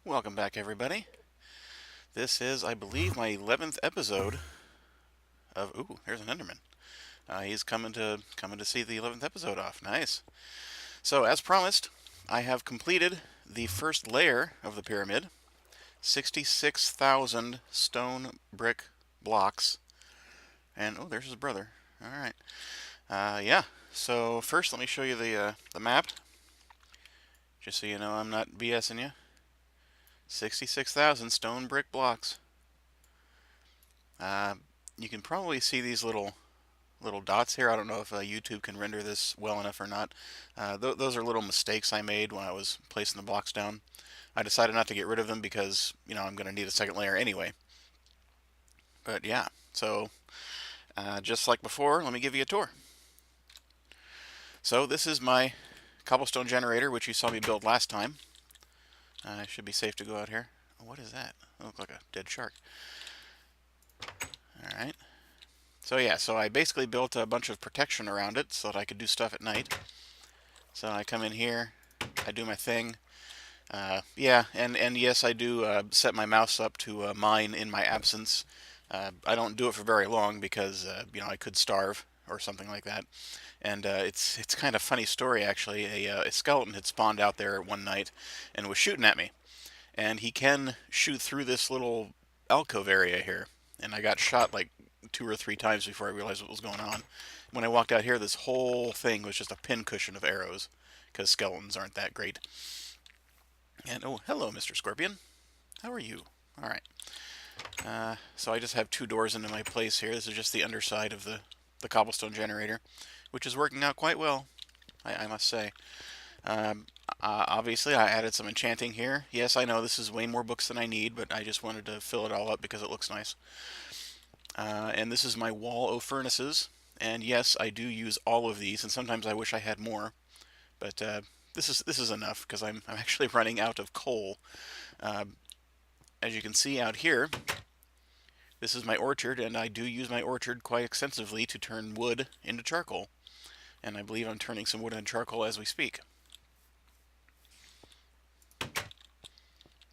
Welcome back, everybody. This is, I believe, my 11th episode of. Ooh, here's an Enderman. He's coming to see the 11th episode off. Nice. So, as promised, I have completed the first layer of the pyramid. 66,000 stone brick blocks. And oh, there's his brother. All right. Yeah. So first, let me show you the map, just so you know I'm not BSing you. 66,000 stone brick blocks. Uh, you can probably see these little dots here. I don't know if YouTube can render this well enough or not. Those are little mistakes I made when I was placing the blocks down. I decided not to get rid of them because, I'm going to need a second layer anyway. But yeah, so just like before, let me give you a tour. So this is my cobblestone generator, which you saw me build last time. It should be safe to go out here. What is that? It looks like a dead shark. Alright. So yeah, so I basically built a bunch of protection around it so that I could do stuff at night. So I come in here, I do my thing. Yeah, and yes, I do set my mouse up to mine in my absence. I don't do it for very long because I could starve or something like that. And it's kind of a funny story actually. A skeleton had spawned out there one night and was shooting at me. And he can shoot through this little alcove area here. And I got shot like 2 or 3 times before I realized what was going on. When I walked out here, this whole thing was just a pincushion of arrows, because skeletons aren't that great. And oh, hello, Mr. Scorpion. How are you? All right. So I just have 2 doors into my place here. This is just the underside of the cobblestone generator, which is working out quite well, I must say. Obviously, I added some enchanting here. Yes, I know this is way more books than I need, but I just wanted to fill it all up because it looks nice. And this is my wall of furnaces. And yes, I do use all of these, and sometimes I wish I had more. But this is enough because I'm actually running out of coal. As you can see out here, this is my orchard, and I do use my orchard quite extensively to turn wood into charcoal. And I believe I'm turning some wood into charcoal as we speak.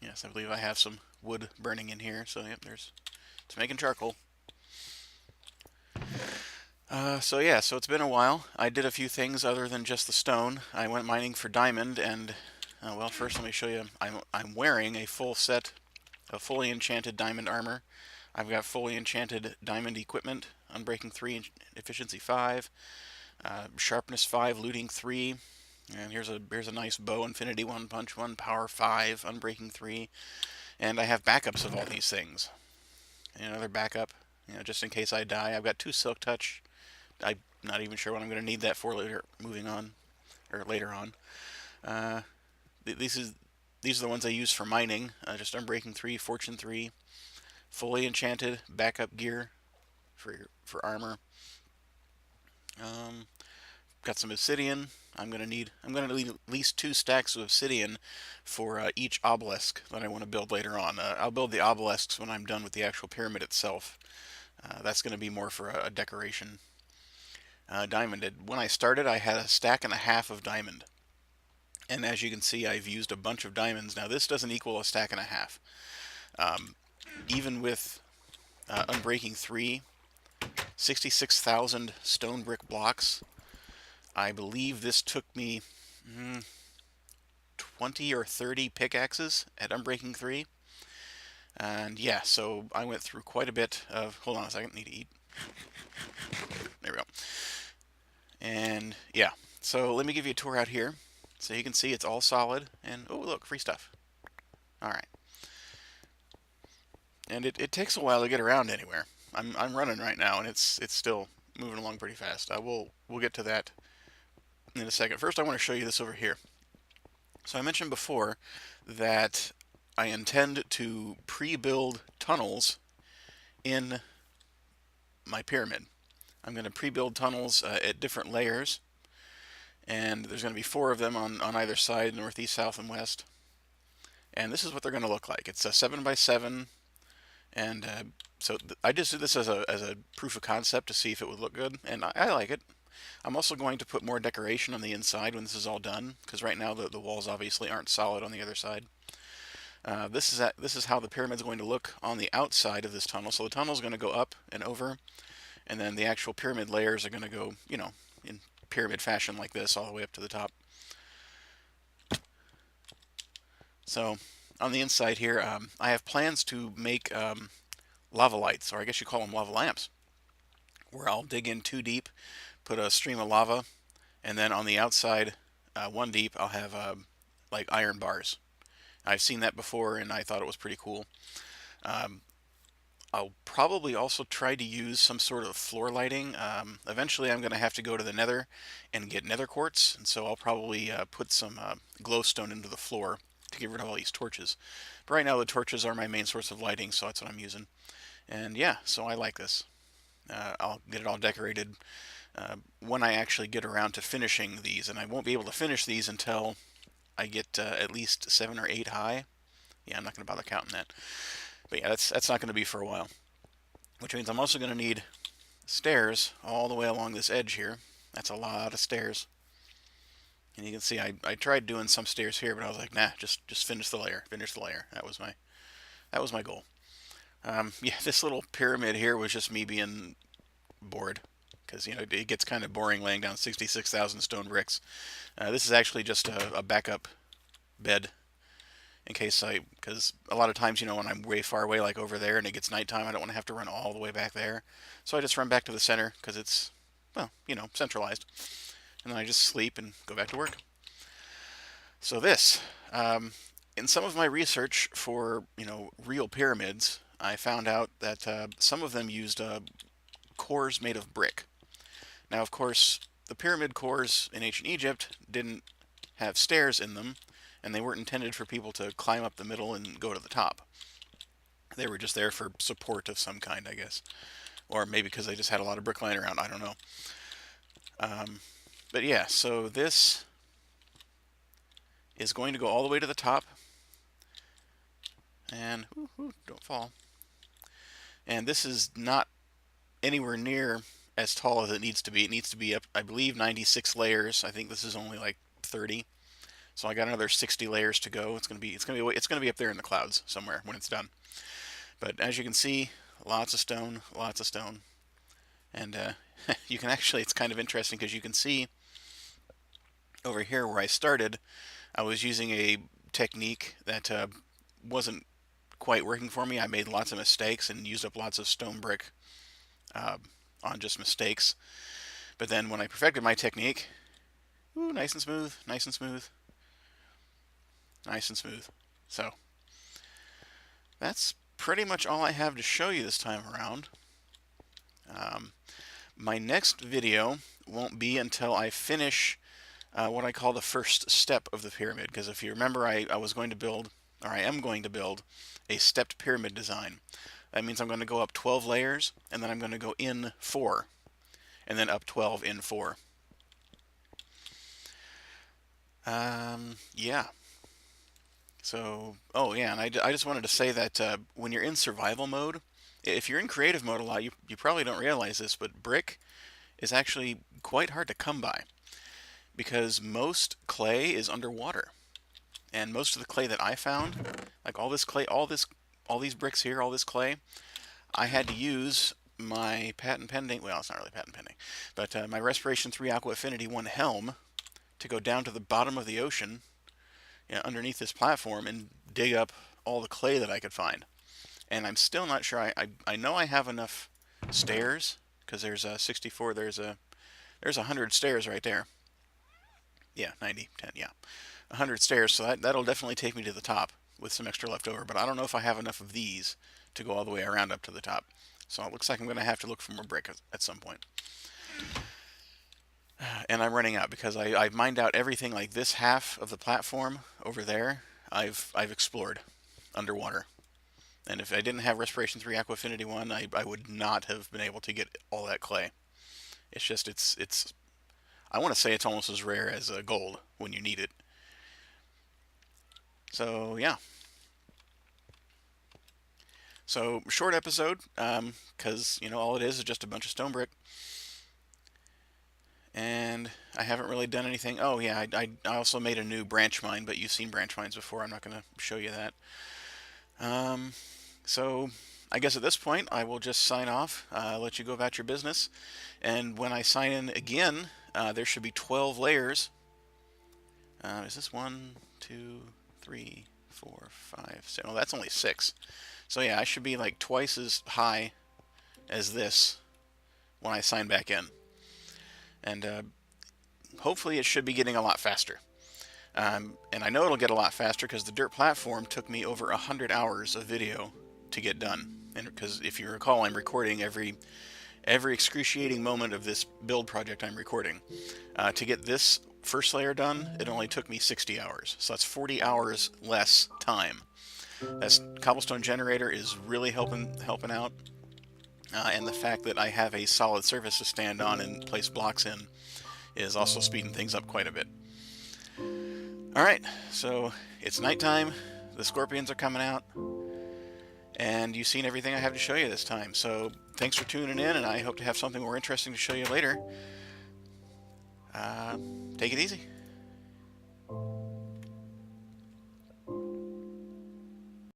Yes, I believe I have some wood burning in here, so yep, it's making charcoal. So yeah, so it's been a while. I did a few things other than just the stone. I went mining for diamond, and well, first let me show you. I'm wearing a full set of fully enchanted diamond armor. I've got fully enchanted diamond equipment, Unbreaking 3, Efficiency 5, Sharpness 5, Looting 3, and here's a nice bow, Infinity 1, Punch 1, Power 5, Unbreaking 3, and I have backups of all these things. And another backup, just in case I die. I've got 2 Silk Touch. I'm not even sure what I'm going to need that for later, later on. These are the ones I use for mining. Just Unbreaking 3, Fortune 3, fully enchanted backup gear for armor. Got some obsidian. I'm gonna need at least 2 stacks of obsidian for each obelisk that I want to build later on. I'll build the obelisks when I'm done with the actual pyramid itself. That's going to be more for a decoration. Diamond. When I started, I had a stack and a half of diamond. And as you can see, I've used a bunch of diamonds. Now, this doesn't equal a stack and a half. Even with Unbreaking 3, 66,000 stone brick blocks, I believe this took me 20 or 30 pickaxes at Unbreaking 3. And yeah, so I went through quite a bit of... Hold on a second, need to eat. There we go. And yeah, so let me give you a tour out here. So you can see it's all solid. And oh, look, free stuff. All right. And it takes a while to get around anywhere. I'm running right now, and it's still moving along pretty fast. We'll get to that in a second. First, I want to show you this over here. So I mentioned before that I intend to pre-build tunnels in my pyramid. I'm going to pre-build tunnels at different layers, and there's going to be 4 of them on either side, north, east, south, and west. And this is what they're going to look like. It's a 7x7, and so I just did this as a proof of concept to see if it would look good, and I like it. I'm also going to put more decoration on the inside when this is all done, because right now the walls obviously aren't solid on the other side. This is how the pyramid's going to look on the outside of this tunnel. So the tunnel's going to go up and over, and then the actual pyramid layers are going to go, in pyramid fashion like this all the way up to the top. So on the inside here, I have plans to make lava lights, or I guess you call them lava lamps, where I'll dig in 2 deep, put a stream of lava, and then on the outside, 1 deep, I'll have like iron bars. I've seen that before, and I thought it was pretty cool. Um, I'll probably also try to use some sort of floor lighting. Eventually, I'm going to have to go to the Nether and get Nether quartz, and so I'll probably put some glowstone into the floor to get rid of all these torches. But right now, the torches are my main source of lighting, so that's what I'm using. And yeah, so I like this. I'll get it all decorated when I actually get around to finishing these, and I won't be able to finish these until I get at least 7 or 8 high. Yeah, I'm not going to bother counting that. But yeah, that's not going to be for a while. Which means I'm also going to need stairs all the way along this edge here. That's a lot of stairs. And you can see I tried doing some stairs here, but I was like, nah, just finish the layer. Finish the layer. That was my goal. Yeah, this little pyramid here was just me being bored. Because, it gets kind of boring laying down 66,000 stone bricks. This is actually just a backup bed in case because a lot of times, when I'm way far away, like over there, and it gets nighttime, I don't want to have to run all the way back there. So I just run back to the center because it's, well, centralized. And then I just sleep and go back to work. So this, in some of my research for, real pyramids, I found out that some of them used cores made of brick. Now, of course, the pyramid cores in ancient Egypt didn't have stairs in them, and they weren't intended for people to climb up the middle and go to the top. They were just there for support of some kind, I guess. Or maybe because they just had a lot of brick lying around, I don't know. But yeah, so this is going to go all the way to the top. And, don't fall. And this is not anywhere near as tall as it needs to be. It needs to be up, I believe, 96 layers. I think this is only like 30. So I got another 60 layers to go. It's gonna be up there in the clouds somewhere when it's done. But as you can see, lots of stone, and you can actually, it's kind of interesting because you can see over here where I started, I was using a technique that wasn't quite working for me. I made lots of mistakes and used up lots of stone brick on just mistakes. But then when I perfected my technique, nice and smooth, nice and smooth. Nice and smooth. So that's pretty much all I have to show you this time around. My next video won't be until I finish what I call the first step of the pyramid, because if you remember, I was going to build, or I am going to build, a stepped pyramid design. That means I'm going to go up 12 layers, and then I'm going to go in 4, and then up 12 in 4. Yeah. So, oh yeah, and I just wanted to say that when you're in survival mode, if you're in creative mode a lot, you probably don't realize this, but brick is actually quite hard to come by because most clay is underwater. And most of the clay that I found, like all this clay, all these bricks here, all this clay, I had to use my patent pending, well, it's not really patent pending, but my Respiration 3 Aqua Affinity 1 helm to go down to the bottom of the ocean, underneath this platform, and dig up all the clay that I could find. And I'm still not sure. I know I have enough stairs because there's a 64. There's 100 stairs right there. Yeah, 90, 10. Yeah, 100 stairs. So that'll definitely take me to the top with some extra left over. But I don't know if I have enough of these to go all the way around up to the top. So it looks like I'm going to have to look for more brick at some point. And I'm running out because I've mined out everything. Like this half of the platform over there, I've explored underwater. And if I didn't have Respiration 3 Aqua Affinity 1, I would not have been able to get all that clay. It's just, it's I want to say it's almost as rare as gold when you need it. So, yeah. So, short episode, because, all it is just a bunch of stone brick. And I haven't really done anything. Oh yeah, I also made a new branch mine, but you've seen branch mines before. I'm not going to show you that. So I guess at this point I will just sign off, let you go about your business. And when I sign in again, there should be 12 layers. Is this 1, 2, 3, 4, 5, 6? Oh, that's only 6. So yeah, I should be like twice as high as this when I sign back in. And hopefully it should be getting a lot faster. And I know it'll get a lot faster because the Dirt platform took me over 100 hours of video to get done. And because if you recall, I'm recording every excruciating moment of this build project I'm recording. To get this first layer done, it only took me 60 hours. So that's 40 hours less time. That cobblestone generator is really helping out. And the fact that I have a solid surface to stand on and place blocks in is also speeding things up quite a bit. Alright, so it's nighttime, the scorpions are coming out, and you've seen everything I have to show you this time. So thanks for tuning in, and I hope to have something more interesting to show you later. Take it easy.